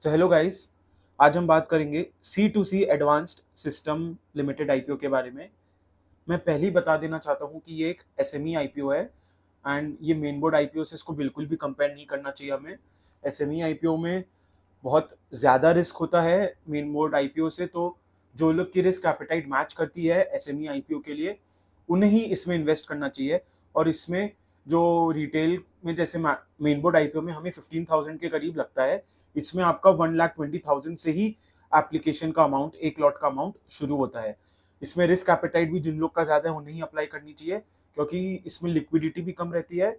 तो hello guys. आज हम बात करेंगे C2C advanced system limited IPO के बारे में। मैं पहले ही बता देना चाहता हूँ कि ये एक एसएमई आईपीओ है एंड ये मेन बोर्ड आईपीओ से इसको बिल्कुल भी कंपेयर नहीं करना चाहिए हमें। एसएमई आईपीओ में बहुत ज़्यादा रिस्क होता है मेन बोर्ड आईपीओ से, तो जो लोग की रिस्क एपेटाइट मैच करती है एसएमई आईपीओ के लिए उन्हें ही इसमें इन्वेस्ट करना चाहिए। और इसमें जो रिटेल में जैसे मेन बोर्ड आईपीओ में हमें 15,000 के करीब लगता है, इसमें आपका 1,20,000 से ही एप्लीकेशन का अमाउंट, एक लॉट का अमाउंट शुरू होता है। इसमें रिस्क एपेटाइट भी जिन लोग का ज़्यादा है उन्हें ही अप्लाई करनी चाहिए, क्योंकि इसमें लिक्विडिटी भी कम रहती है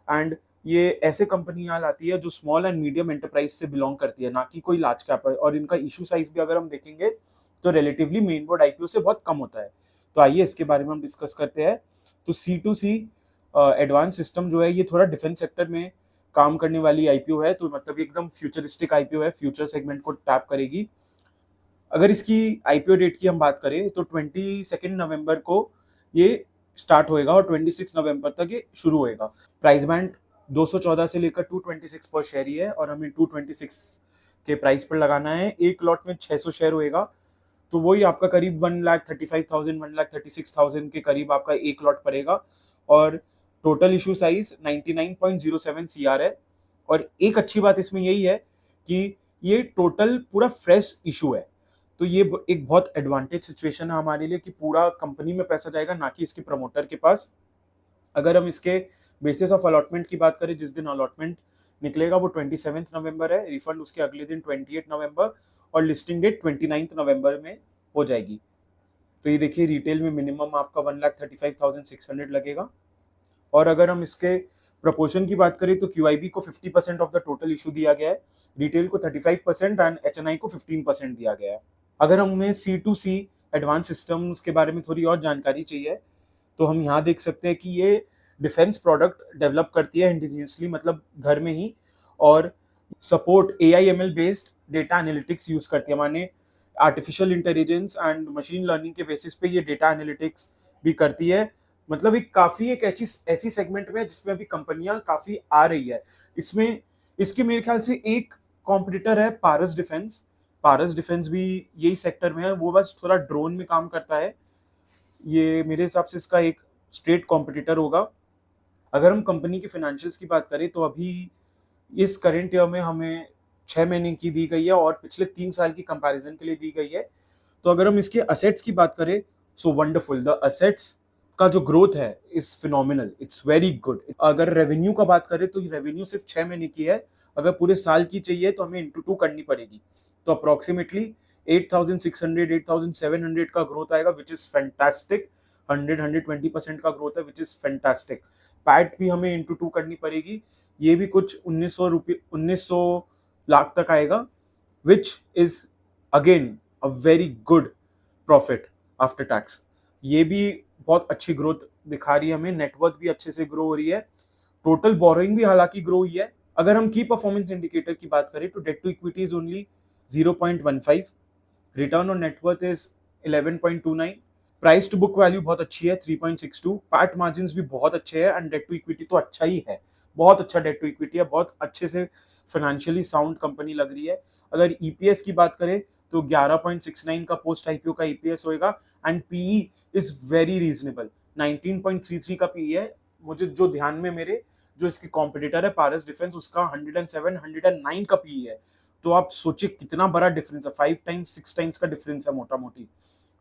एंड ये ऐसे कंपनियां लाती है जो स्मॉल एंड मीडियम एंटरप्राइज से बिलोंग करती है, ना कि कोई लार्ज कैप है। और इनका इशू साइज भी अगर हम देखेंगे तो रिलेटिवली मेन बोर्ड आईपीओ से बहुत कम होता है। तो आइए इसके बारे में हम डिस्कस करते हैं। तो C2C एडवांस सिस्टम जो है ये थोड़ा डिफेंस सेक्टर में काम करने वाली आईपीओ है, तो मतलब एकदम फ्यूचरिस्टिक आईपीओ है, फ्यूचर सेगमेंट को टैप करेगी। अगर इसकी आईपीओ डेट की हम बात करें तो 22 नवंबर को ये स्टार्ट होएगा और 26 नवंबर तक ये शुरू होएगा। प्राइस बैंड 214 से लेकर 226 पर शेयर ही है और हमें 226 के प्राइस पर लगाना है। एक लॉट में 600 शेयर होएगा, तो वही आपका करीब 1,35,000 1,36,000 के करीब आपका एक लॉट पड़ेगा। और टोटल इशू साइज 99.07 CR है। और एक अच्छी बात इसमें यही है कि ये टोटल पूरा फ्रेश इशू है, तो ये एक बहुत एडवांटेज सिचुएशन है हमारे लिए कि पूरा कंपनी में पैसा जाएगा, ना कि इसके प्रमोटर के पास। अगर हम इसके बेसिस ऑफ अलॉटमेंट की बात करें, जिस दिन अलॉटमेंट निकलेगा वो 27 नवंबर है, रिफंड उसके अगले दिन 28 नवंबर, और लिस्टिंग डेट 29 नवंबर में हो जाएगी। तो ये देखिए, रिटेल में मिनिमम आपका 1,35,600 लगेगा। और अगर हम इसके प्रपोर्शन की बात करें तो QIB को 50% ऑफ द टोटल इशू दिया गया है, रिटेल को 35% एंड HNI को 15% दिया गया है। अगर हमें C2C एडवांस सिस्टम्स के बारे में थोड़ी और जानकारी चाहिए तो हम यहाँ देख सकते हैं कि ये डिफेंस प्रोडक्ट डेवलप करती है इंडिजिनियसली, मतलब घर में ही, और support AI/ML based data analytics use करती है। माने artificial intelligence and machine learning के बेसिस पे ये डेटा एनालिटिक्स भी करती है। मतलब एक काफी एक ऐसी सेगमेंट में जिसमें अभी कंपनियां काफी आ रही है। इसमें इसके मेरे ख्याल से एक कॉम्पिटिटर है पारस डिफेंस। पारस डिफेंस भी यही सेक्टर में है, वो बस थोड़ा ड्रोन में काम करता है। ये मेरे हिसाब से इसका एक स्ट्रेट कॉम्पिटिटर होगा। अगर हम कंपनी के फाइनेंशियल्स की बात करें तो अभी इस करंट ईयर में हमें 6 महीने की दी गई है और पिछले 3 साल की कंपैरिजन के लिए दी गई है। तो अगर हम इसके असेट्स की बात करें, सो वंडरफुल, द असेट्स का जो ग्रोथ है is phenomenal, it's very good. अगर रेवेन्यू का बात करें तो रेवेन्यू सिर्फ 6 महीने की है, अगर पूरे साल की चाहिए तो हमें इंटू 2 करनी पड़ेगी। तो अप्रोक्सीमेटली 8,600 8,700 का ग्रोथ आएगा, विच इज फैंटास्टिक। 100-120% का ग्रोथ है, विच इज फैंटास्टिक। पैट भी हमें इंटू 2 करनी पड़ेगी, ये भी कुछ 1900 लाख तक आएगा, which is again a very good profit after tax. ये भी बहुत अच्छी ग्रोथ दिखा रही है हमें, नेटवर्थ भी अच्छे से ग्रो हो रही है, टोटल बोरोइंग भी हालांकि ग्रो हुई है। अगर हम की परफॉर्मेंस इंडिकेटर की बात करें तो debt to equity is only 0.15, return on net worth is 11.29, price to book value बहुत अच्छी है 3.62, पैट मार्जिन भी बहुत अच्छे हैं एंड डेट टू इक्विटी तो अच्छा ही है, बहुत अच्छा डेट टू इक्विटी है, बहुत अच्छे से फाइनेंशियली साउंड कंपनी लग रही है। अगर ईपीएस की बात करें तो 11.69 का पोस्ट आईपीओ का ईपीएस होएगा and PE is very reasonable, 19.33 का पीई है। मुझे जो ध्यान में मेरे, जो इसकी कॉम्पिटिटर है पारस डिफेंस, उसका 107 109 का पीई है। तो आप सोचिए कितना बड़ा डिफरेंस है, 5 टाइम्स 6 टाइम्स का डिफरेंस है मोटा मोटी।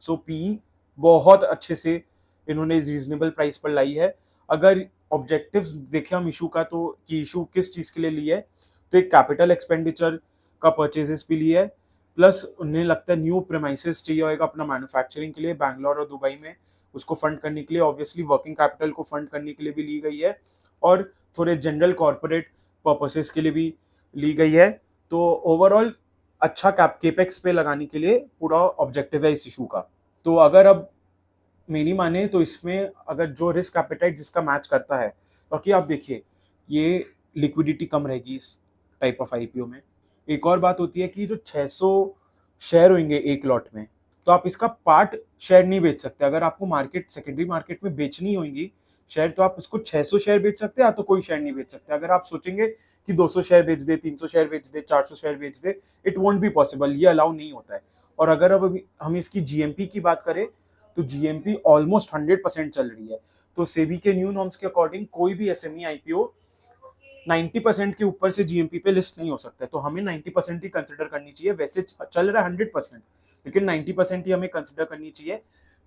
सो पीई बहुत अच्छे से इन्होंने रीजनेबल प्राइस पर लाई है। अगर ऑब्जेक्टिव्स देखें हम इशू का, तो कि इशू किस चीज के लिए लिया है, तो एक कैपिटल एक्सपेंडिचर का परचेजेस भी लिया है, प्लस उन्हें लगता है न्यू प्रेमाइसेस चाहिए होगा अपना मैन्युफैक्चरिंग के लिए बैंगलोर और दुबई में, उसको फंड करने के लिए, ऑब्वियसली वर्किंग कैपिटल को फंड करने के लिए भी ली गई है, और थोड़े जनरल कॉर्पोरेट पर्पसेस के लिए भी ली गई है। तो ओवरऑल अच्छा केपेक्स पे लगाने के लिए पूरा ऑब्जेक्टिव है इस इशू का। तो अगर अब मेरी माने तो इसमें अगर जो रिस्क एपेटाइट जिसका मैच करता है, क्योंकि आप देखिए ये लिक्विडिटी कम रहेगी इस टाइप ऑफ आईपीओ में। एक और बात होती है कि जो 600 शेयर होंगे एक लॉट में, तो आप इसका पार्ट शेयर नहीं बेच सकते। अगर आपको मार्केट सेकेंडरी मार्केट में बेचनी होगी शेयर तो आप उसको 600 शेयर बेच सकते हैं, या तो कोई शेयर नहीं बेच सकते। अगर आप सोचेंगे कि 200 शेयर बेच दे, 300 शेयर बेच दे, 400 शेयर बेच दे, इट वोंट बी पॉसिबल, ये अलाउ नहीं होता है। और अगर अब अभी हम इसकी जीएमपी की बात करें, तो जीएमपी ऑलमोस्ट 100% चल रही है। तो सेबी के न्यू नॉर्म्स के अकॉर्डिंग कोई भी एसएमई आईपीओ 90% के ऊपर से जीएमपी पे लिस्ट नहीं हो सकता है, तो हमें 90% ही कंसिडर करनी चाहिए। वैसे चल रहा है 100%, लेकिन 90% ही हमें कंसिडर करनी चाहिए,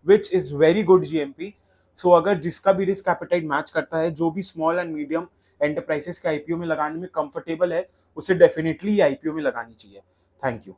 which is very good GMP. So अगर जिसका भी रिस्क एपेटाइट मैच करता है, जो भी स्मॉल एंड मीडियम एंटरप्राइजेस के आईपीओ में लगाने में कंफर्टेबल है, उसे डेफिनेटली आईपीओ में लगानी चाहिए। Thank you.